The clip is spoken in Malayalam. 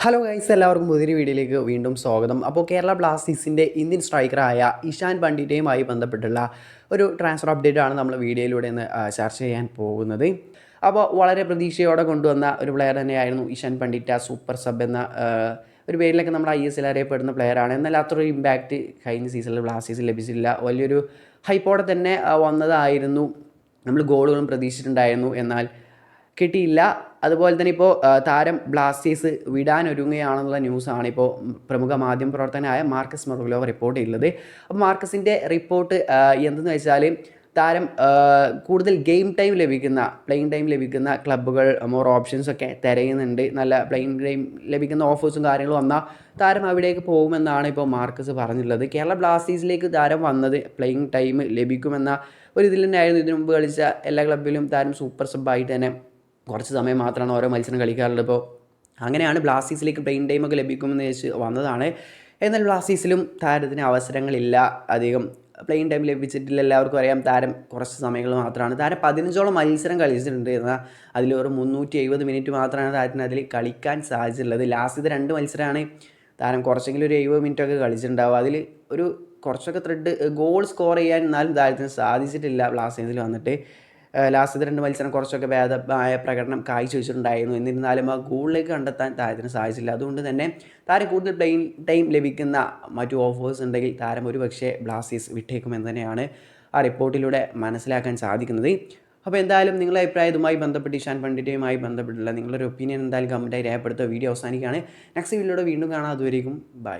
ഹലോ ഗൈസ്, എല്ലാവർക്കും പുതിയൊരു വീഡിയോയിലേക്ക് വീണ്ടും സ്വാഗതം. അപ്പോൾ കേരള ബ്ലാസ്റ്റേഴ്സിൻ്റെ ഇന്ത്യൻ സ്ട്രൈക്കറായ ഇഷാൻ പണ്ഡിറ്റുമായി ബന്ധപ്പെട്ടുള്ള ഒരു ട്രാൻസ്ഫർ അപ്ഡേറ്റ് ആണ് നമ്മൾ വീഡിയോയിലൂടെ ഇന്ന് ചർച്ച ചെയ്യാൻ പോകുന്നത്. അപ്പോൾ വളരെ പ്രതീക്ഷയോടെ കൊണ്ടുവന്ന ഒരു പ്ലെയർ തന്നെയായിരുന്നു ഇഷാൻ പണ്ഡിറ്റ്. സൂപ്പർ സബ് എന്ന ഒരു പേരിലൊക്കെ നമ്മൾ ISL അറിയപ്പെടുന്ന പ്ലെയറാണ്. എന്നാൽ അത്രയൊരു ഇമ്പാക്റ്റ് കഴിഞ്ഞ സീസണിൽ ബ്ലാസ്റ്റേഴ്സിൽ ലഭിച്ചില്ല. വലിയൊരു ഹൈപ്പോടെ തന്നെ വന്നതായിരുന്നു. നമ്മൾ ഗോളുകളും പ്രതീക്ഷിച്ചിട്ടുണ്ടായിരുന്നു, എന്നാൽ കിട്ടിയില്ല. അതുപോലെ തന്നെ ഇപ്പോൾ താരം ബ്ലാസ്റ്റേഴ്സ് വിടാനൊരുങ്ങുകയാണെന്നുള്ള ന്യൂസാണ് ഇപ്പോൾ പ്രമുഖ മാധ്യമ പ്രവർത്തകനായ മാർക്കസ് മൊറോഗ്ലോ റിപ്പോർട്ട് ചെയ്യുന്നത്. അപ്പോൾ മാർക്കസിൻ്റെ റിപ്പോർട്ട് എന്തെന്ന് വെച്ചാൽ, താരം കൂടുതൽ പ്ലെയിങ് ടൈം ലഭിക്കുന്ന ക്ലബ്ബുകൾ മോർ ഓപ്ഷൻസൊക്കെ തിരയുന്നുണ്ട്. നല്ല പ്ലെയിങ് ടൈം ലഭിക്കുന്ന ഓഫേഴ്സും കാര്യങ്ങളും വന്നാൽ താരം അവിടേക്ക് പോകുമെന്നാണ് ഇപ്പോൾ മാർക്കസ് പറഞ്ഞിട്ടുള്ളത്. കേരള ബ്ലാസ്റ്റേഴ്സിലേക്ക് താരം വന്നത് പ്ലെയിങ് ടൈം ലഭിക്കുമെന്ന ഒരു ഇതിൽ തന്നെയായിരുന്നു. ഇതിനു മുമ്പ് കളിച്ച എല്ലാ ക്ലബ്ബിലും താരം സൂപ്പർ സബ്ബായിട്ട് തന്നെ കുറച്ച് സമയം മാത്രമാണ് ഓരോ മത്സരം കളിക്കാറുള്ളത്. ഇപ്പോൾ അങ്ങനെയാണ് ബ്ലാസ്റ്റേഴ്സിലേക്ക് പ്ലെയിങ് ടൈമൊക്കെ ലഭിക്കുമെന്ന് വെച്ച് വന്നതാണ്. എന്നാൽ ബ്ലാസ്റ്റേഴ്സിലും താരത്തിന് അവസരങ്ങളില്ല. അധികം പ്ലെയിങ് ടൈം ലഭിച്ചിട്ടില്ല. എല്ലാവർക്കും അറിയാം, താരം കുറച്ച് സമയങ്ങൾ മാത്രമാണ്. താരം 15ഓളം മത്സരം കളിച്ചിട്ടുണ്ട്. എന്നാൽ അതിൽ ഒരു 370 മിനിറ്റ് മാത്രമാണ് താരത്തിന് അതിൽ കളിക്കാൻ സാധിച്ചിട്ടുള്ളത്. ലാസ്റ്റത്തെ 2 മത്സരമാണ് താരം കുറച്ചെങ്കിലും ഒരു 70 മിനിറ്റൊക്കെ കളിച്ചിട്ടുണ്ടാവും. അതിൽ ഒരു കുറച്ചൊക്കെ ഗോൾ സ്കോർ ചെയ്യാൻ എന്നാലും താരത്തിന് സാധിച്ചിട്ടില്ല. ബ്ലാസ്റ്റേഴ്സിൽ വന്നിട്ട് ലാസ്റ്റത്തെ 2 മത്സരം കുറച്ചൊക്കെ ഭേദമായ പ്രകടനം കാഴ്ചവെച്ചിട്ടുണ്ടായിരുന്നു. എന്നിരുന്നാലും ആ ഗോളിലേക്ക് കണ്ടെത്താൻ താരത്തിന് സാധിച്ചില്ല. അതുകൊണ്ട് തന്നെ താരം കൂടുതൽ പ്ലെയിങ് ടൈം ലഭിക്കുന്ന മറ്റു ഓഫേഴ്സ് ഉണ്ടെങ്കിൽ താരം ഒരുപക്ഷേ ബ്ലാസ്റ്റേഴ്സ് വിട്ടേക്കുമെന്ന് തന്നെയാണ് ആ റിപ്പോർട്ടിലൂടെ മനസ്സിലാക്കാൻ സാധിക്കുന്നത്. അപ്പോൾ എന്തായാലും നിങ്ങളുടെ അഭിപ്രായം ഇതുമായി ബന്ധപ്പെട്ട് ഇഷാൻ പണ്ഡിറ്റുമായി ബന്ധപ്പെട്ടുള്ള നിങ്ങളുടെ ഒപ്പീനിയൻ എന്തായാലും കമൻറ്റായി രേഖപ്പെടുത്തുക. വീഡിയോ അവസാനിക്കുകയാണ്. നെക്സ്റ്റ് വീഡിയോയുടെ വീണ്ടും കാണാം. അതുവരേക്കും ബൈ.